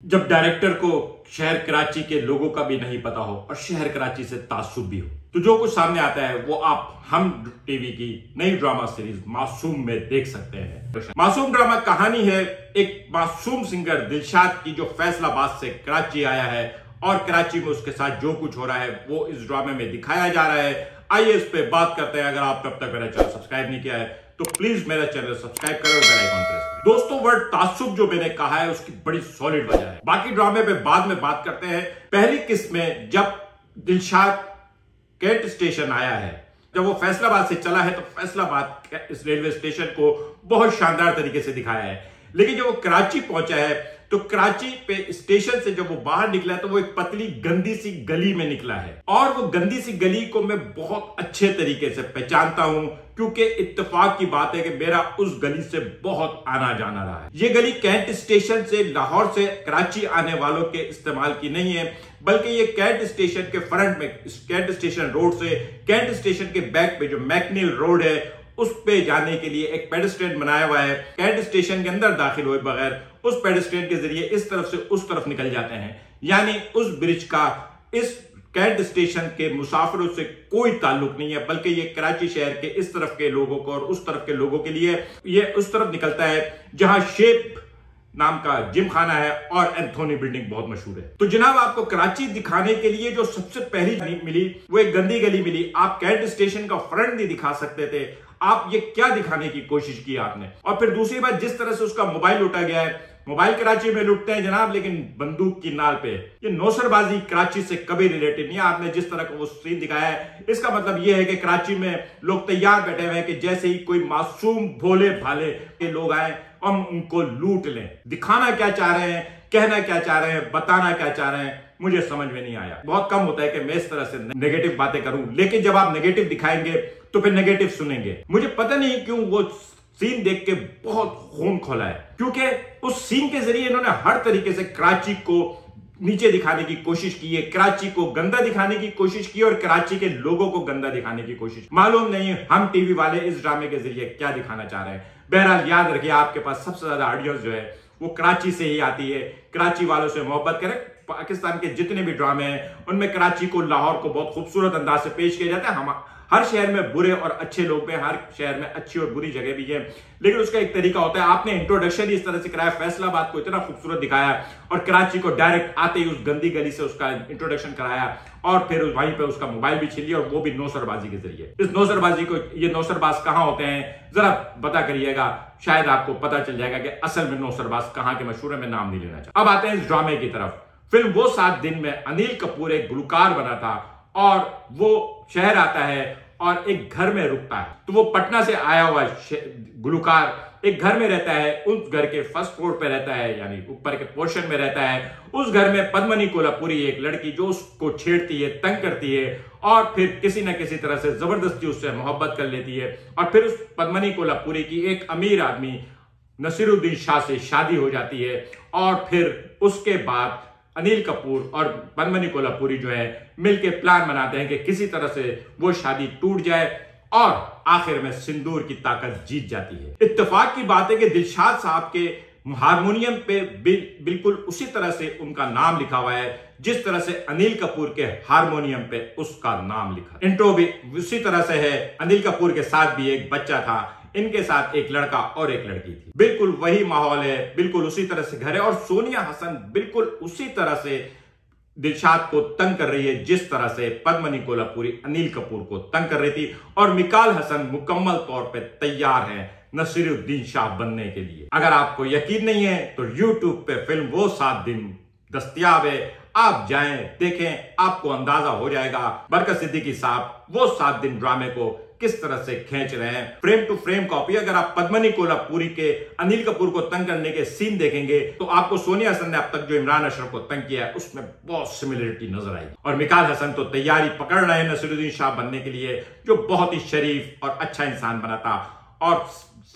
जब डायरेक्टर को शहर कराची के लोगों का भी नहीं पता हो और शहर कराची से तासुब भी हो, तो जो कुछ सामने आता है वो आप हम टीवी की नई ड्रामा सीरीज मासूम में देख सकते हैं। मासूम ड्रामा कहानी है एक मासूम सिंगर दिलशाद की जो फैसलाबाद से कराची आया है और कराची में उसके साथ जो कुछ हो रहा है वो इस ड्रामे में दिखाया जा रहा है। आइए इस पे बात करते हैं। अगर आप तब तक मेरा चैनल सब्सक्राइब नहीं किया है तो प्लीज मेरा चैनल सब्सक्राइब करें और बेल आइकन प्रेस करें। दोस्तों, वर्ड तासुब जो मैंने कहा है उसकी बड़ी सॉलिड वजह है। बाकी ड्रामे पे बाद में बात करते हैं। पहली किस्त में जब दिलशाद कैंट स्टेशन आया है, जब वो फैसलाबाद से चला है तो फैसलाबाद इस रेलवे स्टेशन को बहुत शानदार तरीके से दिखाया है। लेकिन जब वो कराची पहुंचा है तो कराची पे स्टेशन से जब वो बाहर निकला है तो वो एक पतली गंदी सी गली में निकला है और वो गंदी सी गली को मैं बहुत अच्छे तरीके से पहचानता हूं क्योंकि इत्तेफाक की बात है कि मेरा उस गली से बहुत आना जाना रहा है। ये गली कैंट स्टेशन से लाहौर से कराची आने वालों के इस्तेमाल की नहीं है, बल्कि ये कैंट स्टेशन के फ्रंट में कैंट स्टेशन रोड से कैंट स्टेशन के बैक पे जो मैकनिल रोड है उस पे जाने के लिए एक पेडेस्ट्रियन बनाया हुआ है। कैंट स्टेशन के अंदर दाखिल हुए बगैर उस पेडेस्ट्रियन के जरिए इस तरफ से उस तरफ निकल जाते हैं, यानी उस ब्रिज का इस कैंट स्टेशन के मुसाफिरों से कोई ताल्लुक नहीं है, बल्कि ये कराची शहर के इस तरफ के लोगों को और उस तरफ के लोगों के लिए ये उस तरफ निकलता है जहां शेप नाम का जिम खाना है और एंथोनी बिल्डिंग बहुत मशहूर है। तो जनाब, आपको कराची दिखाने के लिए जो सबसे पहली मिली वो एक गंदी गली मिली। आप कैंट स्टेशन का फ्रंट नहीं दिखा सकते थे, आप ये क्या दिखाने की कोशिश की आपने। और फिर दूसरी बात, जिस तरह से उसका मोबाइल लूटा गया है, मोबाइल कराची में लूटते हैं जनाब, लेकिन बंदूक की नाल पे। ये नौसरबाजी कराची से कभी रिलेटेड नहीं है। आपने जिस तरह का वो सीन दिखाया है इसका मतलब ये है कि कराची में लोग तैयार बैठे हुए हैं कि जैसे ही कोई मासूम भोले भाले के लोग आए हम उनको लूट लें। दिखाना क्या चाह रहे हैं, कहना क्या चाह रहे हैं, बताना क्या चाह रहे हैं, मुझे समझ में नहीं आया। बहुत कम होता है कि मैं इस तरह से नेगेटिव बातें करूं, लेकिन जब आप नेगेटिव दिखाएंगे तो फिर नेगेटिव सुनेंगे। मुझे पता नहीं क्यों वो सीन देख के बहुत खून खोला है, क्योंकि उस सीन के जरिए इन्होंने हर तरीके से कराची को नीचे दिखाने की कोशिश की है, कराची को गंदा दिखाने की कोशिश की और कराची के लोगों को गंदा दिखाने की कोशिश। मालूम नहीं हम टीवी वाले इस ड्रामे के जरिए क्या दिखाना चाह रहे हैं। बहरहाल याद रखिए, आपके पास सबसे ज्यादा ऑडियंस जो है वो कराची से ही आती है। कराची वालों से मोहब्बत करें। पाकिस्तान के जितने भी ड्रामे हैं उनमें कराची को, लाहौर को बहुत खूबसूरत अंदाज से पेश किया जाता है। हम हर शहर में बुरे और अच्छे लोग हैं, हर शहर में अच्छी और बुरी जगह भी है, लेकिन उसका एक तरीका होता है। आपने इंट्रोडक्शन इस तरह से कराया, फैसलाबाद को इतना खूबसूरत दिखाया और कराची को डायरेक्ट आते ही उस गंदी गली से उसका इंट्रोडक्शन कराया और फिर वहीं पे उसका मोबाइल भी छीन लिया और वो भी नौसरबाजी के जरिए। इस नौसरबाजी को, ये नौसरबाज कहां होते हैं जरा पता करिएगा, शायद आपको पता चल जाएगा कि असल में नौसरबाज कहां के मशहूर है। मैं नाम नहीं लेना चाहता। अब आते हैं इस ड्रामे की तरफ। फिल्म वो 7 दिन में अनिल कपूर एक गुलकार बना था और वो शहर आता है और एक घर में रुकता है। तो वो पटना से आया हुआ गुलकार एक घर में रहता है। उस घर के फर्स्ट फ्लोर पे रहता है, यानी ऊपर के पोर्शन में रहता है। उस घर में पद्मनी कोल्हापुरी एक लड़की जो उसको छेड़ती है, तंग करती है और फिर किसी न किसी तरह से जबरदस्ती उससे मोहब्बत कर लेती है और फिर उस पद्मनी कोल्हापुरी की एक अमीर आदमी नसीरुद्दीन शाह से शादी हो जाती है और फिर उसके बाद अनिल कपूर और पद्मनी कोल्हापुरी जो है मिलके प्लान बनाते हैं कि किसी तरह से वो शादी टूट जाए और आखिर में सिंदूर की ताकत जीत जाती है। इत्तेफाक की बात है कि दिलशाद साहब के हारमोनियम पे बिल्कुल उसी तरह से उनका नाम लिखा हुआ है जिस तरह से अनिल कपूर के हारमोनियम पे उसका नाम लिखा। इंट्रो भी उसी तरह से है। अनिल कपूर के साथ भी एक बच्चा था, इनके साथ एक लड़का और एक लड़की थी। बिल्कुल वही माहौल है, बिल्कुल उसी तरह से घर है और सोनिया हसन बिल्कुल उसी तरह से दिलशाद को तंग कर रही है जिस तरह से पद्मनी कोल्हापुरी अनिल कपूर को तंग कर रही थी। और मिकाल हसन मुकम्मल तौर पे तैयार है नसीरुद्दीन शाह बनने के लिए। अगर आपको यकीन नहीं है तो YouTube पे फिल्म वो 7 दिन दस्तयाब है, आप जाएं देखें, आपको अंदाजा हो जाएगा बरकत सिद्दीकी साहब वो 7 दिन ड्रामे को किस तरह से खींच रहे हैं। Frame to frame copy. अगर आप पद्मनी कोल्हापुरी के अनिल कपूर को तंग करने के सीन देखेंगे तो आपको सोनिया हसन ने अब तक जो इमरान अशरफ को तंग किया है उसमें बहुत सिमिलरिटी नजर आएगी। और मिकाल हसन तो तैयारी पकड़ रहे हैं नसीरुद्दीन शाह बनने के लिए, जो बहुत ही शरीफ और अच्छा इंसान बना था और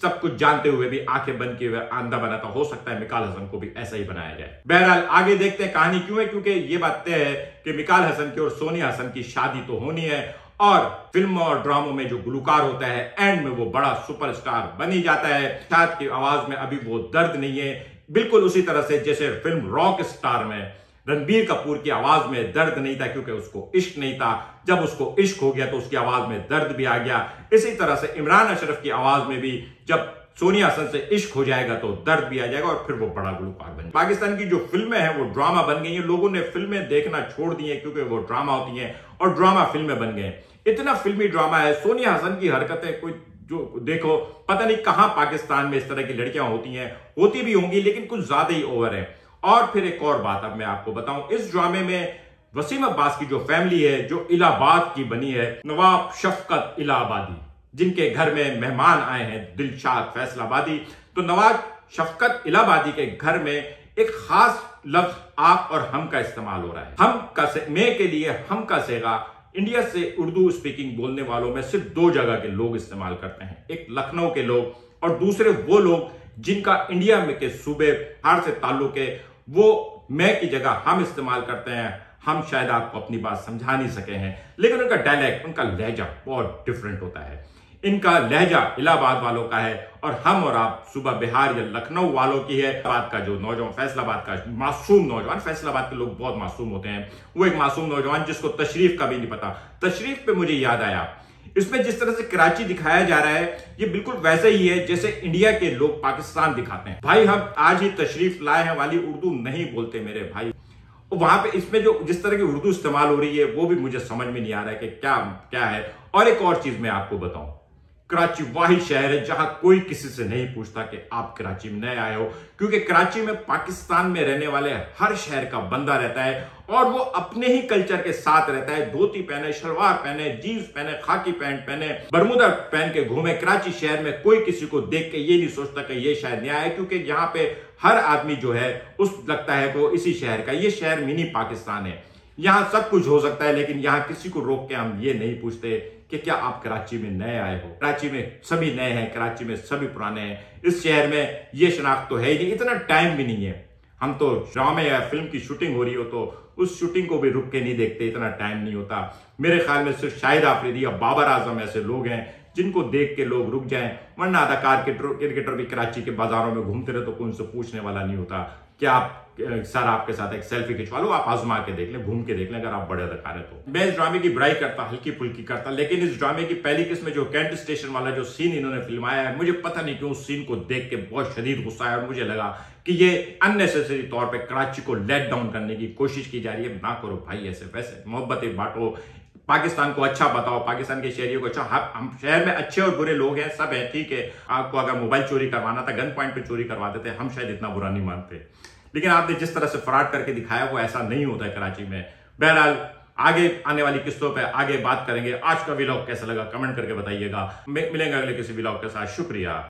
सब कुछ जानते हुए भी आंखें बंद किए हुए आंधा बना था। हो सकता है मिकाल हसन को भी ऐसा ही बनाया जाए। बहरहाल आगे देखते हैं कहानी क्यों है, क्योंकि ये बात तय है कि मिकाल हसन की और सोनिया हसन की शादी तो होनी है और फिल्मों और ड्रामों में जो गुलकार होता है एंड में वो बड़ा सुपरस्टार बन ही जाता है। शायद की आवाज में अभी वो दर्द नहीं है बिल्कुल उसी तरह से जैसे फिल्म रॉक स्टार में रणबीर कपूर की आवाज में दर्द नहीं था क्योंकि उसको इश्क नहीं था, जब उसको इश्क हो गया तो उसकी आवाज में दर्द भी आ गया। इसी तरह से इमरान अशरफ की आवाज में भी जब सोनिया हसन से इश्क हो जाएगा तो दर्द भी आ जाएगा और फिर वो बड़ा गुलकार बन। पाकिस्तान की जो फिल्में हैं वो ड्रामा बन गई हैं, लोगों ने फिल्में देखना छोड़ दी हैं क्योंकि वो ड्रामा होती हैं और ड्रामा फिल्में बन गए। इतना फिल्मी ड्रामा है, सोनिया हसन की हरकतें कोई जो देखो पता नहीं कहां पाकिस्तान में इस तरह की लड़कियां होती हैं, होती भी होंगी लेकिन कुछ ज्यादा ही ओवर है। और फिर एक और बात अब मैं आपको बताऊं, इस ड्रामे में वसीम अब्बास की जो फैमिली है जो इलाहाबाद की बनी है, नवाब शफकत इलाहाबादी जिनके घर में मेहमान आए हैं दिलशाद फैसलाबादी, तो नवाब शफकत इलाहाबादी के घर में एक खास लफ्ज आप और हम का इस्तेमाल हो रहा है। हम का से मैं के लिए हम का सेगा इंडिया से उर्दू स्पीकिंग बोलने वालों में सिर्फ दो जगह के लोग इस्तेमाल करते हैं, एक लखनऊ के लोग और दूसरे वो लोग जिनका इंडिया में के सूबे हार से ताल्लुक है, वो मैं की जगह हम इस्तेमाल करते हैं। हम शायद आपको अपनी बात समझा नहीं सके हैं लेकिन उनका डायलेक्ट, उनका लहजा बहुत डिफरेंट होता है। इनका लहजा इलाहाबाद वालों का है और हम और आप सुबह बिहार या लखनऊ वालों की है। बात का जो नौजवान, फैसलाबाद का मासूम नौजवान, फैसलाबाद के लोग बहुत मासूम होते हैं, वो एक मासूम नौजवान जिसको तशरीफ का भी नहीं पता। तशरीफ पे मुझे याद आया, इसमें जिस तरह से कराची दिखाया जा रहा है ये बिल्कुल वैसे ही है जैसे इंडिया के लोग पाकिस्तान दिखाते हैं। भाई हम आज ही तशरीफ लाए हैं वाली उर्दू नहीं बोलते मेरे भाई। वहां पे इसमें जो जिस तरह की उर्दू इस्तेमाल हो रही है वो भी मुझे समझ में नहीं आ रहा है कि क्या क्या है। और एक और चीज मैं आपको बताऊं, कराची वाही शहर है जहां कोई किसी से नहीं पूछता कि आप कराची में नए आए हो, क्योंकि कराची में पाकिस्तान में रहने वाले हर शहर का बंदा रहता है और वो अपने ही कल्चर के साथ रहता है। धोती पहने, शलवार पहने, जीन्स पहने, खाकी पैंट पहने, बरमूदा पहन के घूमे। कराची शहर में कोई किसी को देख के ये नहीं सोचता कि ये शायद नया है, क्योंकि यहाँ पे हर आदमी जो है उस लगता है वो इसी शहर का। ये शहर मिनी पाकिस्तान है, यहां सब कुछ हो सकता है लेकिन यहां किसी को रोक के हम ये नहीं पूछते कि क्या आप कराची में नए आए हो। कराची में सभी नए हैं, कराची में सभी पुराने हैं। इस शहर में ये शनाख्त तो है ही नहीं, इतना टाइम भी नहीं है। हम तो ड्रामे या फिल्म की शूटिंग हो रही हो तो उस शूटिंग को भी रुक के नहीं देखते, इतना टाइम नहीं होता। मेरे ख्याल में सिर्फ शाहिद आफरीदी या बाबर आजम ऐसे लोग हैं जिनको देख के लोग रुक जाएं, वरना अदाकार क्रिकेटर भी कराची के बाजारों में घूमते रहे तो कोई उनसे पूछने वाला नहीं होता कि आप सर आपके साथ एक सेल्फी खिंचवा लो, आप आजमा के देख लें, घूम के देख लें अगर आप बड़े अदाकार हैं तो। मैं इस ड्रामे की बुराई करता, हल्की फुल्की करता, लेकिन इस ड्रामे की पहली किस्म में जो कैंट स्टेशन वाला जो सीन इन्होंने फिल्माया है, मुझे पता नहीं क्यों उस सीन को देख के बहुत शदीद गुस्सा आया और मुझे लगा कि ये अननेसेसरी तौर पर कराची को लेट डाउन करने की कोशिश की जा रही है। ना करो भाई ऐसे, वैसे मोहब्बतें बांटो, पाकिस्तान को अच्छा बताओ, पाकिस्तान के शहरियों को अच्छा। हम शहर में अच्छे और बुरे लोग हैं, सब है, ठीक है। आपको अगर मोबाइल चोरी करवाना था गन पॉइंट पे चोरी करवा देते, हम शायद इतना बुरा नहीं मानते, लेकिन आपने जिस तरह से फ्रॉड करके दिखाया वो ऐसा नहीं होता है कराची में। बहरहाल आगे आने वाली किस्तों पे आगे बात करेंगे। आज का व्लॉग कैसा लगा कमेंट करके बताइएगा। मिलेंगे अगले किसी व्लॉग के साथ। शुक्रिया।